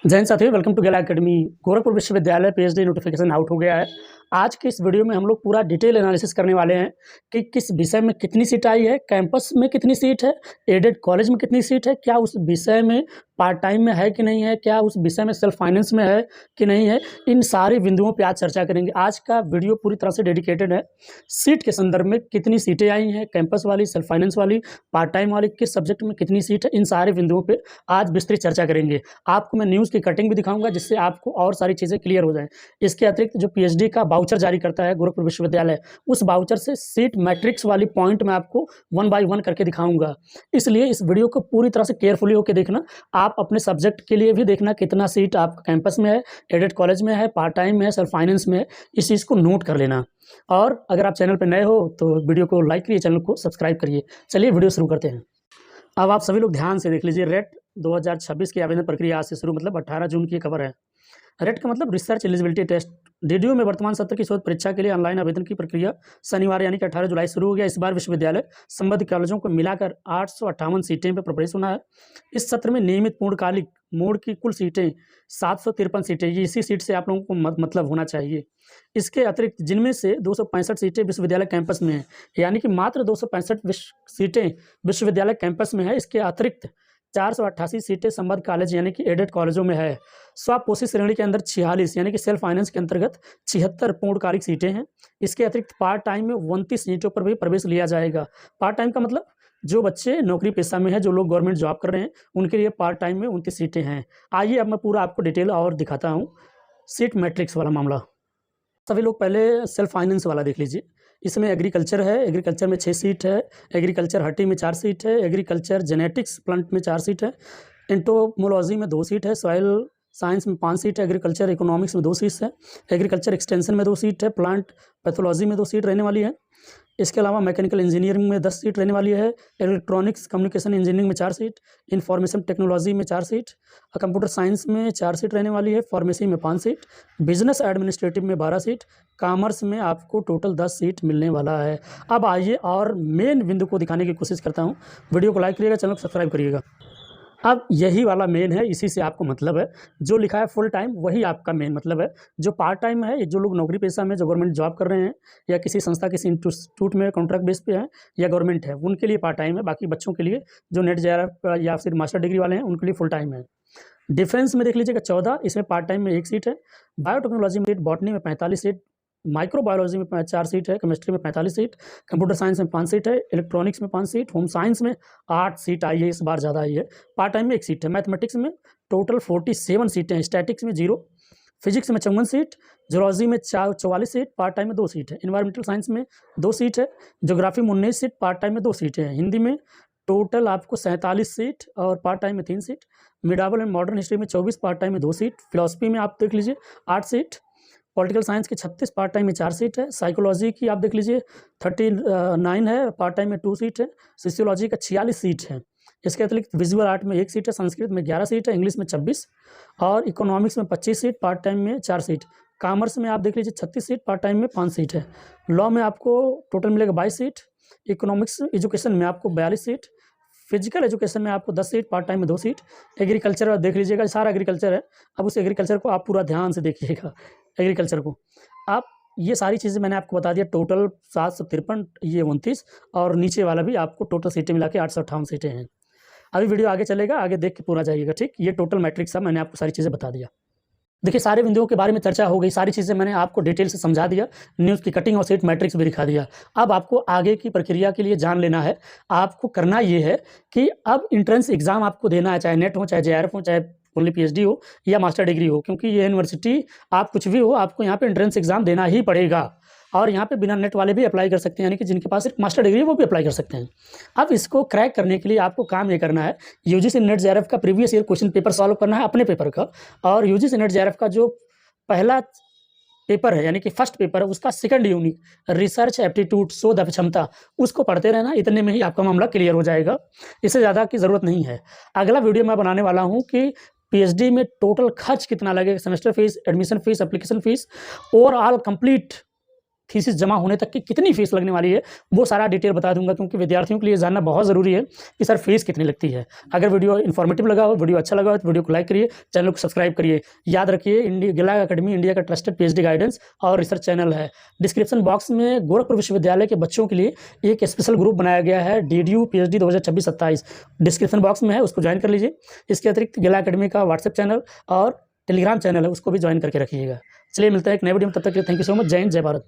जय हिंद साथियों, welcome to गेला एकेडमी। गोरखपुर विश्वविद्यालय पीएचडी नोटिफिकेशन आउट हो गया है। आज के इस वीडियो में हम लोग पूरा डिटेल एनालिसिस करने वाले हैं कि किस विषय में कितनी सीट आई है, कैंपस में कितनी सीट है, एडेड कॉलेज में कितनी सीट है, क्या उस विषय में पार्ट टाइम में है कि नहीं है, क्या उस विषय में सेल्फ फाइनेंस में है कि नहीं है। इन सारे बिंदुओं पे आज चर्चा करेंगे। आज का वीडियो पूरी तरह से डेडिकेटेड है सीट के संदर्भ में, कितनी सीटें आई हैं, कैंपस वाली, सेल्फ फाइनेंस वाली, पार्ट टाइम वाली, किस सब्जेक्ट में कितनी सीट है। इन सारे बिंदुओं पर आज विस्तृत चर्चा करेंगे। आपको मैं न्यूज़ की कटिंग भी दिखाऊंगा जिससे आपको और सारी चीज़ें क्लियर हो जाएं। इसके अतिरिक्त जो पीएचडी का वाउचर जारी करता है गोरखपुर विश्वविद्यालय, उस वाउचर से सीट मैट्रिक्स वाली पॉइंट मैं आपको 1 बाय 1 करके दिखाऊंगा। इसलिए इस वीडियो को पूरी तरह से केयरफुली होकर देखना। आप अपने सब्जेक्ट के लिए भी देखना कितना सीट आपका कैंपस में है, एडेड कॉलेज में है, पार्ट टाइम में है, सेल्फ फाइनेंस में है। इस चीज़ को नोट कर लेना। और अगर आप चैनल पर नए हो तो वीडियो को लाइक करिए, चैनल को सब्सक्राइब करिए। चलिए वीडियो शुरू करते हैं। अब आप सभी लोग ध्यान से देख लीजिए। रेट 2026 की आवेदन प्रक्रिया आज से शुरू, मतलब 18 जून की खबर है। रेट का मतलब रिसर्च एलिजिबिलिटी टेस्ट। डीडीयू में वर्तमान सत्र की शोध परीक्षा के लिए ऑनलाइन आवेदन की प्रक्रिया शनिवार यानी कि 18 जुलाई शुरू हो गया। इस बार विश्वविद्यालय संबद्ध कॉलेजों को मिलाकर 858 सीटें पर प्रवेश होना है। इस सत्र में नियमित पूर्णकालिक मोड की कुल सीटें 753 सीटें। ये इसी सीट से आप लोगों को मतलब होना चाहिए। इसके अतिरिक्त जिनमें से 265 सीटें विश्वविद्यालय कैंपस में हैं, यानी कि मात्र 265 सीटें विश्वविद्यालय कैंपस में है। इसके अतिरिक्त 488 सीटें संबद्ध कॉलेज यानी कि एडेड कॉलेजों में है। स्वपोषित श्रेणी के अंदर 46 यानी कि सेल्फ फाइनेंस के अंतर्गत 76 पूर्णकालिक सीटें हैं। इसके अतिरिक्त पार्ट टाइम में 29 सीटों पर भी प्रवेश लिया जाएगा। पार्ट टाइम का मतलब जो बच्चे नौकरी पेशा में हैं, जो लोग गवर्नमेंट जॉब कर रहे हैं, उनके लिए पार्ट टाइम में 29 सीटें हैं। आइए अब मैं पूरा आपको डिटेल और दिखाता हूँ। सीट मैट्रिक्स वाला मामला सभी लोग पहले सेल्फ फाइनेंस वाला देख लीजिए। इसमें एग्रीकल्चर है, एग्रीकल्चर में 6 सीट है, एग्रीकल्चर हर्टी में 4 सीट है, एग्रीकल्चर जेनेटिक्स प्लांट में 4 सीट है, एंटोमोलॉजी में 2 सीट है, सॉइल साइंस में 5 सीट है, एग्रीकल्चर इकोनॉमिक्स में 2 सीट है, एग्रीकल्चर एक्सटेंशन में 2 सीट है, प्लांट पैथोलॉजी में 2 सीट रहने वाली है। इसके अलावा मैकेनिकल इंजीनियरिंग में 10 सीट रहने वाली है, इलेक्ट्रॉनिक्स कम्युनिकेशन इंजीनियरिंग में 4 सीट, इंफॉर्मेशन टेक्नोलॉजी में 4 सीट, कंप्यूटर साइंस में 4 सीट रहने वाली है, फार्मेसी में 5 सीट, बिजनेस एडमिनिस्ट्रेटिव में 12 सीट, कॉमर्स में आपको टोटल 10 सीट मिलने वाला है। अब आइए और मेन बिंदु को दिखाने की कोशिश करता हूँ। वीडियो को लाइक करिएगा, चैनल को सब्सक्राइब करिएगा। अब यही वाला मेन है, इसी से आपको मतलब है। जो लिखा है फुल टाइम वही आपका मेन मतलब है। जो पार्ट टाइम है, जो लोग नौकरी पेशा में, जो गवर्नमेंट जॉब कर रहे हैं या किसी संस्था किसी इंस्टीट्यूट में कॉन्ट्रैक्ट बेस पे है या गवर्नमेंट है, उनके लिए पार्ट टाइम है। बाकी बच्चों के लिए जो नेट जेआरएफ या फिर मास्टर डिग्री वाले हैं उनके लिए फुल टाइम है। डिफेंस में देख लीजिएगा 14, इसमें पार्ट टाइम में 1 सीट है। बायोटेक्नोलॉजी में सीट, बॉटनी में 45 सीट, माइक्रोबायोलॉजी में 4 सीट है, केमिस्ट्री में 45 सीट, कंप्यूटर साइंस में 5 सीट है, इलेक्ट्रॉनिक्स में 5 सीट, होम साइंस में 8 सीट आई है, इस बार ज़्यादा आई है। पार्ट टाइम में 1 सीट है। मैथमेटिक्स में टोटल 47 सीटें हैं, स्टैटिक्स में 0, फिजिक्स में 54 सीट, जूलॉजी में 44 सीट, पार्ट टाइम में 2 सीट है, इन्वायरमेंटल साइंस में 2 सीट है, ज्योग्राफी में 19 सीट, पार्ट टाइम में 2 सीटें हैं, हिंदी में टोटल आपको 47 सीट और पार्ट टाइम में 3 सीट, मिडावल एंड मॉडर्न हिस्ट्री में 24, पार्ट टाइम में 2 सीट, फिलोसफी में आप देख लीजिए 8 सीट, पॉलिटिकल साइंस की 36, पार्ट टाइम में 4 सीट है, साइकोलॉजी की आप देख लीजिए 39 है, पार्ट टाइम में 2 सीट है, सोशियोलॉजी का 46 सीट है। इसके अतिरिक्त विजुअल आर्ट में 1 सीट है, संस्कृत में 11 सीट है, इंग्लिश में 26 और इकोनॉमिक्स में 25 सीट, पार्ट टाइम में 4 सीट। कॉमर्स में आप देख लीजिए 36 सीट, पार्ट टाइम में 5 सीट है। लॉ में आपको टोटल मिलेगा 22 सीट, इकोनॉमिक्स एजुकेशन में आपको 42 सीट, फिजिकल एजुकेशन में आपको 10 सीट, पार्ट टाइम में 2 सीट। एग्रीकल्चर देख लीजिएगा, सारा एग्रीकल्चर है। अब उस एग्रीकल्चर को आप पूरा ध्यान से देखिएगा। एग्रीकल्चर को आप ये सारी चीज़ें मैंने आपको बता दिया। टोटल 753, ये 29 और नीचे वाला भी आपको टोटल सीटें मिला के 858 सीटें हैं। अभी वीडियो आगे चलेगा, आगे देख के पूरा जाइएगा, ठीक। ये टोटल मैट्रिक्स है, मैंने आपको सारी चीज़ें बता दिया। देखिए सारे बिंदुओं के बारे में चर्चा हो गई, सारी चीज़ें मैंने आपको डिटेल से समझा दिया, न्यूज़ की कटिंग और सीट मैट्रिक्स भी दिखा दिया। अब आपको आगे की प्रक्रिया के लिए जान लेना है। आपको करना ये है कि अब एंट्रेंस एग्ज़ाम आपको देना है, चाहे नेट हो, चाहे जेआरएफ हो, चाहे ओनली पीएचडी हो या मास्टर डिग्री हो, क्योंकि ये यूनिवर्सिटी आप कुछ भी हो, आपको यहाँ पे एंट्रेंस एग्ज़ाम देना ही पड़ेगा। और यहाँ पे बिना नेट वाले भी अप्लाई कर सकते हैं, यानी कि जिनके पास सिर्फ मास्टर डिग्री है वो भी अप्लाई कर सकते हैं। अब इसको क्रैक करने के लिए आपको काम ये करना है, यूजीसी नेट जेआरएफ का previous year question paper solve करना है अपने पेपर का, और यूजीसी नेट जेआरएफ का जो पहला पेपर है यानी कि फर्स्ट पेपर है उसका सेकंड यूनिट रिसर्च एप्टीट्यूड शोध क्षमता, उसको पढ़ते रहना। इतने में ही आपका मामला क्लियर हो जाएगा, इससे ज़्यादा की ज़रूरत नहीं है। अगला वीडियो मैं बनाने वाला हूँ कि पीएचडी में टोटल खर्च कितना लगेगा, semester fees, admission fees, application fees, overall complete thesis जमा होने तक की कितनी फ़ीस लगने वाली है, वो सारा डिटेल बता दूंगा, क्योंकि विद्यार्थियों के लिए जानना बहुत ज़रूरी है कि सर फीस कितनी लगती है। अगर वीडियो इन्फॉर्मेटिव लगा हो, वीडियो अच्छा लगा हो तो वीडियो को लाइक करिए, चैनल को सब्सक्राइब करिए। याद रखिए गिला अकेडमी इंडिया का ट्रस्टेड पीएचडी गाइडेंस और रिसर्च चैनल है। डिस्क्रिप्शन बॉक्स में गोरखपुर विश्वविद्यालय के बच्चों के लिए एक स्पेशल ग्रुप बनाया गया है, DDU PhD 2026-27 डिस्क्रिप्शन बॉक्स में है, उसको ज्वाइन कर लीजिए। इसके अतिरिक्त गिला अकेडमी का व्हाट्सएप चैनल और टेलीग्राम चैनल है, उसको भी ज्वाइन करके रखिएगा। चलिए मिलते हैं एक नए वीडियो में, तब तक के लिए थैंक यू सो मच। जय हिंद, जय भारत।